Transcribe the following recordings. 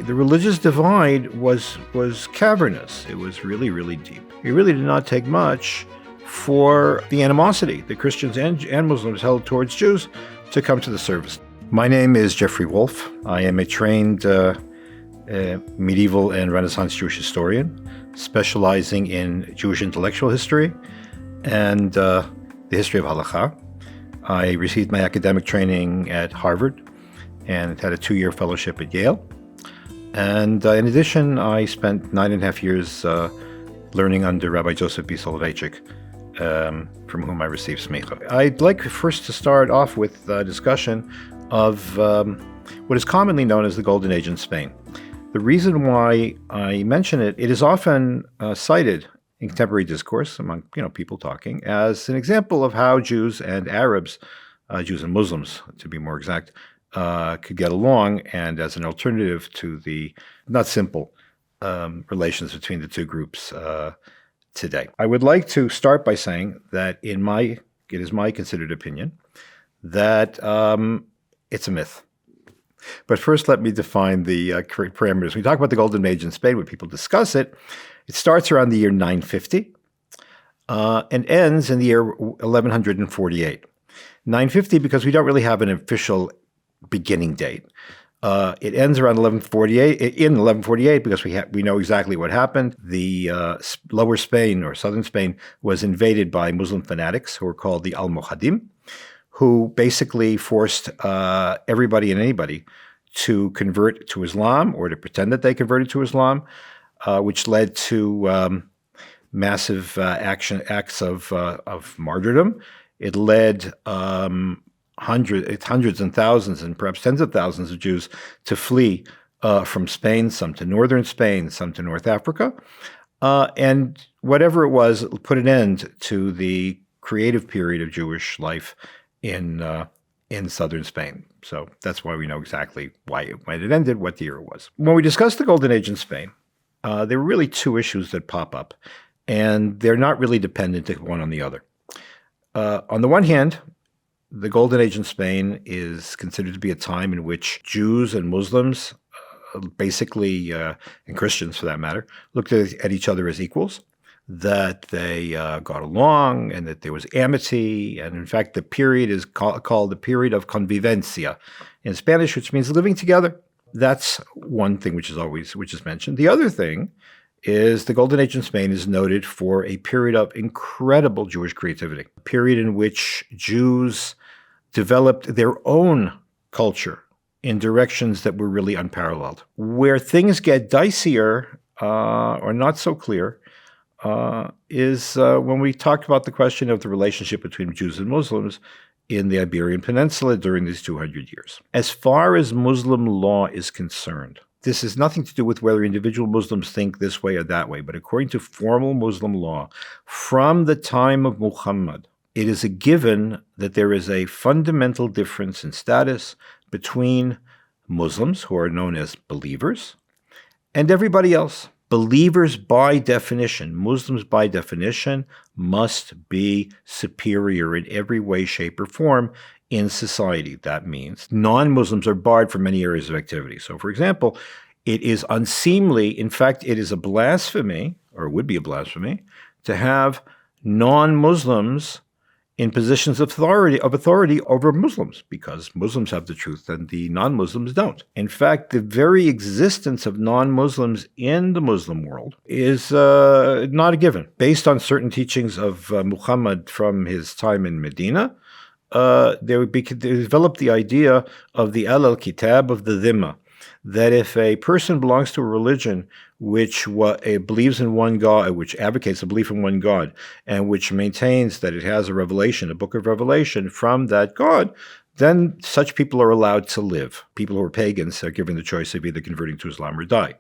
The religious divide was cavernous. It was really, really deep. It really did not take much for the animosity that Christians and Muslims held towards Jews to come to the surface. My name is Jeffrey Woolf. I am a trained medieval and Renaissance Jewish historian, specializing in Jewish intellectual history and the history of halakha. I received my academic training at Harvard and had a 2-year fellowship at Yale. And in addition, I spent 9.5 years learning under Rabbi Joseph B. Soloveitchik, from whom I received smicha. I'd like first to start off with a discussion of what is commonly known as the Golden Age in Spain. The reason why I mention it, it is often cited in contemporary discourse among people talking as an example of how Jews and Arabs, Jews and Muslims to be more exact, could get along, and as an alternative to the not simple relations between the two groups today. I would like to start by saying that it is my considered opinion that it's a myth. But first, let me define the parameters. When we talk about the Golden Age in Spain, when people discuss it, it starts around the year 950 and ends in the year 1148. 950 because we don't really have an official beginning date. It ends around 1148 because we know exactly what happened. The lower Spain or southern Spain was invaded by Muslim fanatics who were called the Almohadim, who basically forced everybody and anybody to convert to Islam or to pretend that they converted to Islam, which led to massive acts of martyrdom. It led hundreds and thousands and perhaps tens of thousands of Jews to flee from Spain, some to northern Spain, some to North Africa. And whatever it was, put an end to the creative period of Jewish life in southern Spain. So that's why we know exactly when it ended, what the year it was. When we discuss the Golden Age in Spain, there were really two issues that pop up, and they're not really dependent one on the other. On the one hand, the Golden Age in Spain is considered to be a time in which Jews and Muslims, basically, and Christians for that matter, looked at each other as equals, that they got along and that there was amity. And in fact, the period is called the period of convivencia in Spanish, which means living together. That's one thing which is mentioned. The other thing is the Golden Age in Spain is noted for a period of incredible Jewish creativity, a period in which Jews developed their own culture in directions that were really unparalleled. Where things get dicier or not so clear is when we talked about the question of the relationship between Jews and Muslims in the Iberian Peninsula during these 200 years. As far as Muslim law is concerned, this has nothing to do with whether individual Muslims think this way or that way, but according to formal Muslim law, from the time of Muhammad, it is a given that there is a fundamental difference in status between Muslims, who are known as believers, and everybody else. Believers by definition, Muslims by definition, must be superior in every way, shape, or form in society. That means non-Muslims are barred from many areas of activity. So, for example, it is unseemly, in fact, it is a blasphemy, or would be a blasphemy, to have non-Muslims in positions of authority over Muslims, because Muslims have the truth and the non-Muslims don't. In fact, the very existence of non-Muslims in the Muslim world is not a given. Based on certain teachings of Muhammad from his time in Medina, they developed the idea of the al-kitab, of the dhimma, that if a person belongs to a religion which believes in one God, which advocates a belief in one God, and which maintains that it has a revelation, a book of revelation from that God, then such people are allowed to live. People who are pagans are given the choice of either converting to Islam or die.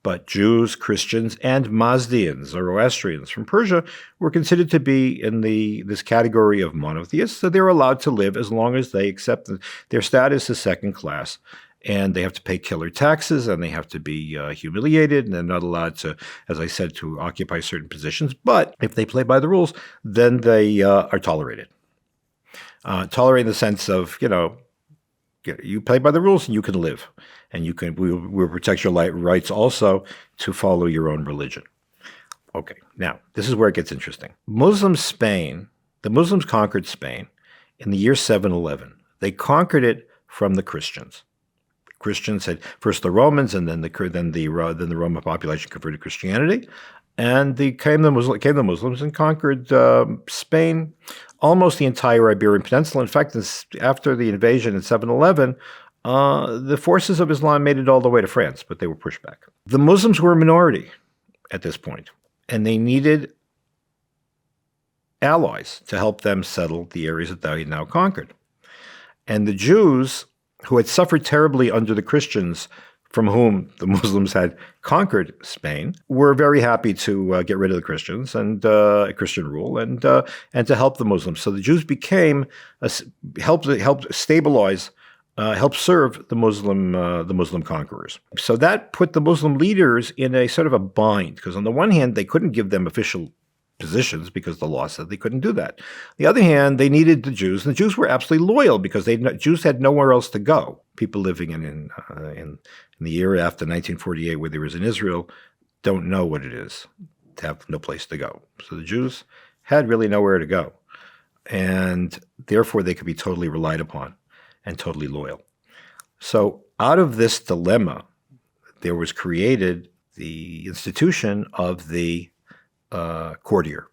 But Jews, Christians, and Mazdians, Zoroastrians from Persia, were considered to be in this category of monotheists, so they're allowed to live as long as they accept their status as second class. And they have to pay killer taxes, and they have to be humiliated, and they're not allowed to, as I said, to occupy certain positions. But if they play by the rules, then they are tolerated. Tolerated in the sense of, You play by the rules, and you can live, and we'll protect your rights also to follow your own religion. Okay, now this is where it gets interesting. The Muslims conquered Spain in the year 711. They conquered it from the Christians. Christians had first the Romans, and then the Roman population converted to Christianity, and came the Muslims and conquered Spain, almost the entire Iberian Peninsula. In fact, after the invasion in 711, the forces of Islam made it all the way to France, but they were pushed back. The Muslims were a minority at this point, and they needed allies to help them settle the areas that they had now conquered. And the Jews, who had suffered terribly under the Christians, from whom the Muslims had conquered Spain, were very happy to get rid of the Christians and Christian rule and to help the Muslims. So the Jews helped stabilize, helped serve the Muslim conquerors. So that put the Muslim leaders in a sort of a bind, because on the one hand they couldn't give them official positions because the law said they couldn't do that. On the other hand, they needed the Jews, and the Jews were absolutely loyal because Jews had nowhere else to go. People living in the era after 1948, where there was in Israel, don't know what it is to have no place to go. So the Jews had really nowhere to go, and therefore they could be totally relied upon and totally loyal. So out of this dilemma, there was created the institution of the Cordier,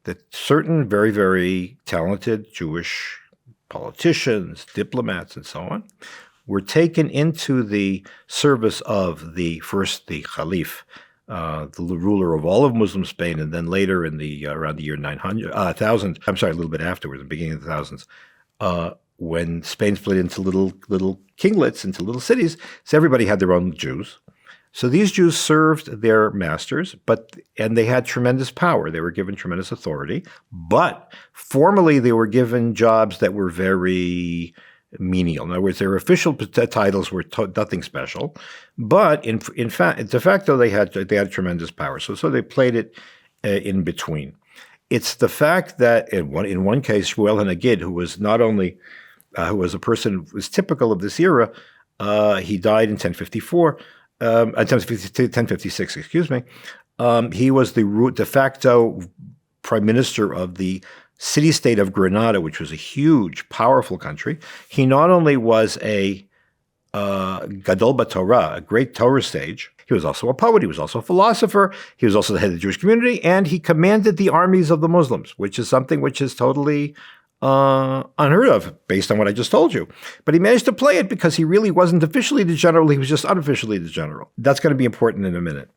that certain very, very talented Jewish politicians, diplomats, and so on, were taken into the service of the Caliph, the ruler of all of Muslim Spain, and then later in around the year 1000, I'm sorry, a little bit afterwards, the beginning of the thousands, when Spain split into little kinglets, into little cities, so everybody had their own Jews. So these Jews served their masters, and they had tremendous power. They were given tremendous authority, but formally they were given jobs that were very menial. In other words, their official titles were nothing special, but in fact, de facto, they had tremendous power. So they played it in between. It's the fact that in one case, Shmuel HaNagid, who was not only who was a person who was typical of this era, he died in 1054. 1056, excuse me. He was the de facto prime minister of the city-state of Granada, which was a huge, powerful country. He not only was a Gadol b'Torah, a great Torah sage, he was also a poet, he was also a philosopher, he was also the head of the Jewish community, and he commanded the armies of the Muslims, which is something which is totally unheard of, based on what I just told you. But he managed to play it because he really wasn't officially the general, he was just unofficially the general. That's going to be important in a minute.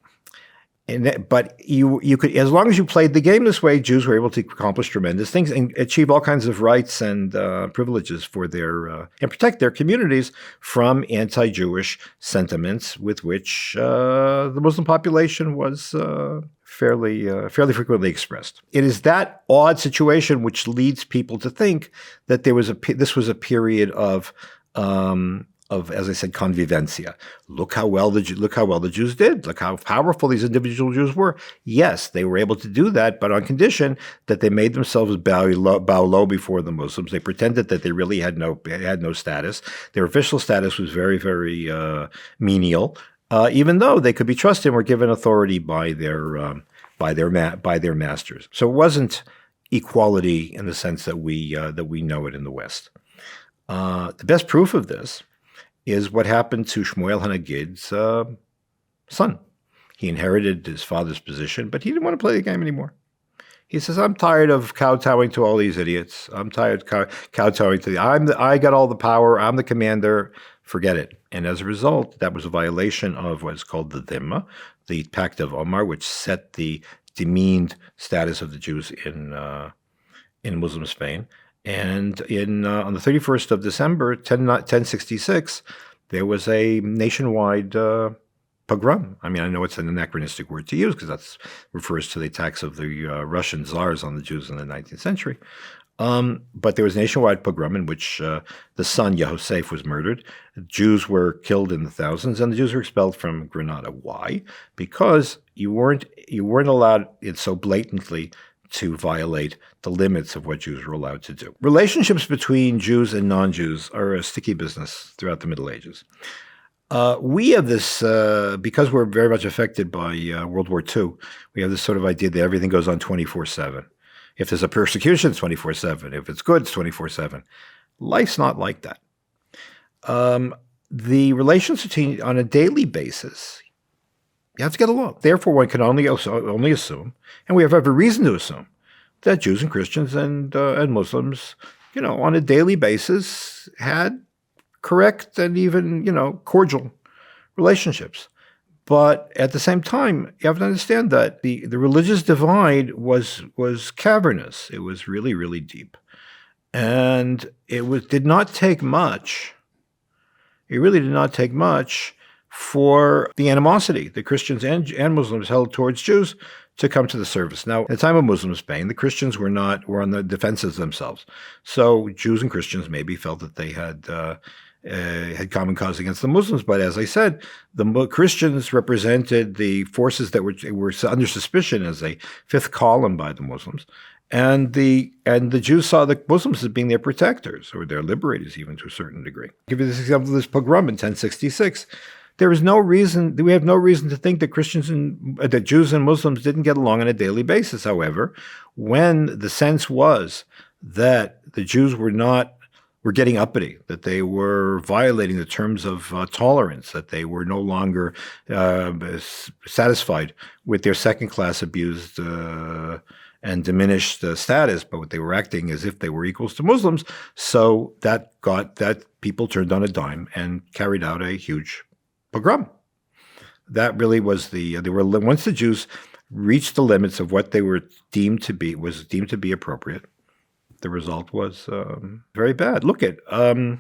But you could, as long as you played the game this way, Jews were able to accomplish tremendous things and achieve all kinds of rights and privileges for and protect their communities from anti-Jewish sentiments with which the Muslim population was fairly frequently expressed. It is that odd situation which leads people to think that this was a period of, as I said, convivencia. Look how well the Jews did. Look how powerful these individual Jews were. Yes, they were able to do that, but on condition that they made themselves bow low before the Muslims. They pretended that they really had no status. Their official status was very, very menial, even though they could be trusted and were given authority by their masters. So it wasn't equality in the sense that we know it in the West. The best proof of this is what happened to Shmuel HaNagid's son. He inherited his father's position, but he didn't want to play the game anymore. He says, I'm tired of kowtowing to all these idiots. I'm tired of kowtowing to I got all the power. I'm the commander. Forget it. And as a result, that was a violation of what is called the Dhimma, the Pact of Omar, which set the demeaned status of the Jews in Muslim Spain. And on the 31st of December, 1066, there was a nationwide pogrom. I mean, I know it's an anachronistic word to use because that refers to the attacks of the Russian czars on the Jews in the 19th century. But there was a nationwide pogrom in which the son, Yehosef, was murdered. Jews were killed in the thousands, and the Jews were expelled from Granada. Why? Because you weren't allowed it so blatantly to violate the limits of what Jews were allowed to do. Relationships between Jews and non-Jews are a sticky business throughout the Middle Ages. We have this, because we're very much affected by World War II, we have this sort of idea that everything goes on 24/7. If there's a persecution, it's 24/7. If it's good, it's 24/7. Life's not like that. The relations between, on a daily basis, you have to get along. Therefore, one can only assume, and we have every reason to assume, that Jews and Christians and Muslims, on a daily basis had correct and even, cordial relationships. But at the same time, you have to understand that the religious divide was cavernous. It was really, really deep. And did not take much. It really did not take much for the animosity that Christians and Muslims held towards Jews to come to the surface. Now, at the time of Muslim Spain, the Christians were on the defensive themselves. So Jews and Christians maybe felt that they had common cause against the Muslims. But as I said, the Christians represented the forces that were under suspicion as a fifth column by the Muslims. And the Jews saw the Muslims as being their protectors, or their liberators even to a certain degree. I'll give you this example of this pogrom in 1066. We have no reason to think that that Jews and Muslims didn't get along on a daily basis. However, when the sense was that the Jews were getting uppity, that they were violating the terms of tolerance, that they were no longer satisfied with their second-class abused and diminished status, but they were acting as if they were equals to Muslims. So that people turned on a dime and carried out a huge pogrom. That really was once the Jews reached the limits of what they were deemed to be appropriate, the result was very bad. Look at you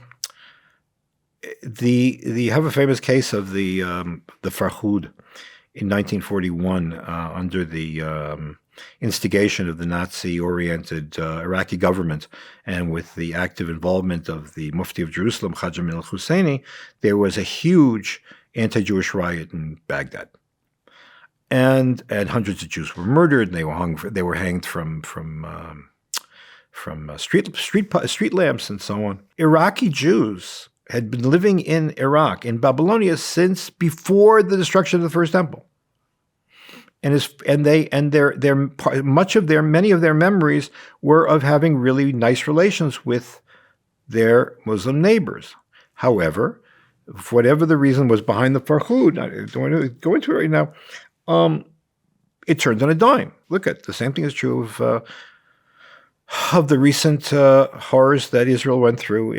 have a famous case of the Farud in 1941 under the instigation of the Nazi-oriented Iraqi government, and with the active involvement of the Mufti of Jerusalem, Hajj Amin al-Husseini, there was a huge anti-Jewish riot in Baghdad, and hundreds of Jews were murdered. And they were hanged from street lamps and so on. Iraqi Jews had been living in Iraq, in Babylonia, since before the destruction of the First Temple. Many of their memories were of having really nice relations with their Muslim neighbors. However, whatever the reason was behind the Farhud, I don't want to go into it right now, it turned on a dime. Look at the same thing is true of the recent horrors that Israel went through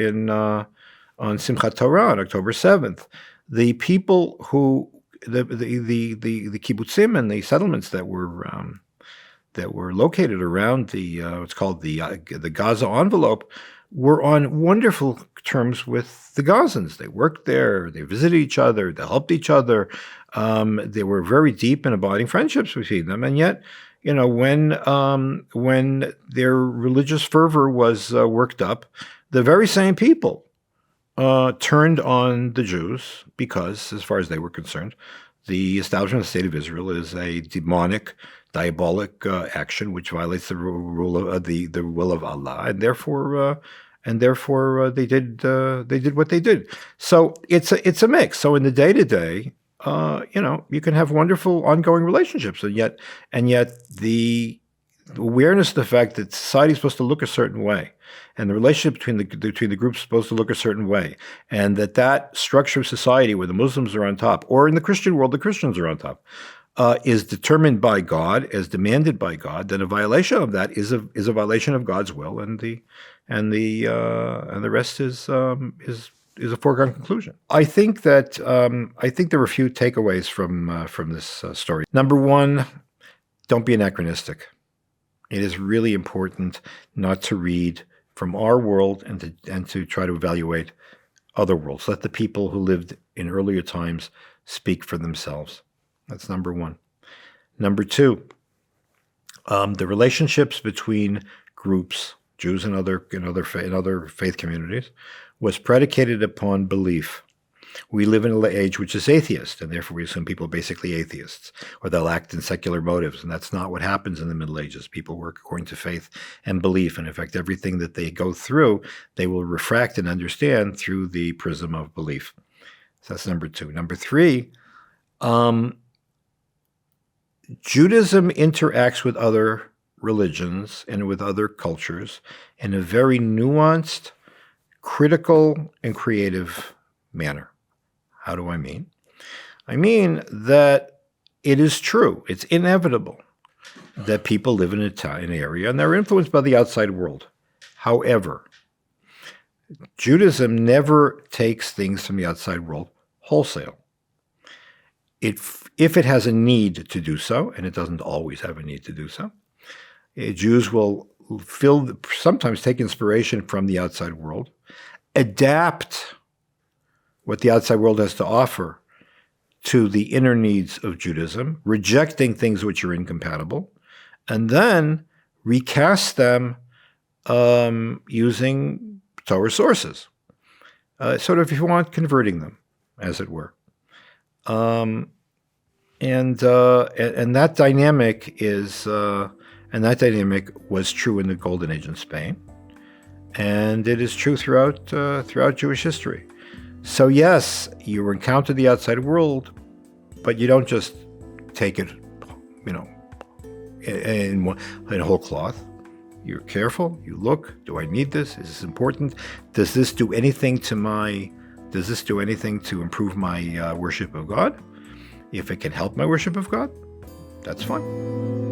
on Simchat Torah on October 7th. The people who the kibbutzim and the settlements that were located around what's called the Gaza envelope were on wonderful terms with the Gazans. They worked there, they visited each other, they helped each other. They were very deep and abiding friendships between them, and yet, when their religious fervor was worked up, the very same people turned on the Jews because, as far as they were concerned, the establishment of the State of Israel is a demonic, diabolic action which violates the will of Allah, and therefore they did what they did. So it's a mix. So in the day-to-day, you can have wonderful ongoing relationships, and yet the awareness of the fact that society is supposed to look a certain way, and the relationship between the groups is supposed to look a certain way, and that structure of society where the Muslims are on top, or in the Christian world the Christians are on top, is determined by God, as demanded by God, then a violation of that is a violation of God's will, and the rest is a foregone conclusion. I think that there are a few takeaways from this story. Number one, don't be anachronistic. It is really important not to read from our world and to try to evaluate other worlds. Let the people who lived in earlier times speak for themselves. That's number one. Number two, the relationships between groups, Jews and other faith communities, was predicated upon belief. We live in an age which is atheist, and therefore we assume people are basically atheists, or they'll act in secular motives, and that's not what happens in the Middle Ages. People work according to faith and belief, and in fact, everything that they go through, they will refract and understand through the prism of belief. So that's number two. Number three, Judaism interacts with other religions and with other cultures in a very nuanced, critical, and creative manner. How do I mean? I mean that it is true, it's inevitable that people live in an area and they're influenced by the outside world. However, Judaism never takes things from the outside world wholesale. If it has a need to do so, and it doesn't always have a need to do so, Jews will sometimes take inspiration from the outside world, adapt what the outside world has to offer to the inner needs of Judaism, rejecting things which are incompatible, and then recast them using Torah sources. Sort of, if you want, converting them, as it were. And that dynamic was true in the Golden Age in Spain, and it is true throughout Jewish history. So yes, you encounter the outside world, but you don't just take it, in whole cloth. You're careful. You look. Do I need this? Is this important? Does this do anything to improve my worship of God? If it can help my worship of God, that's fine.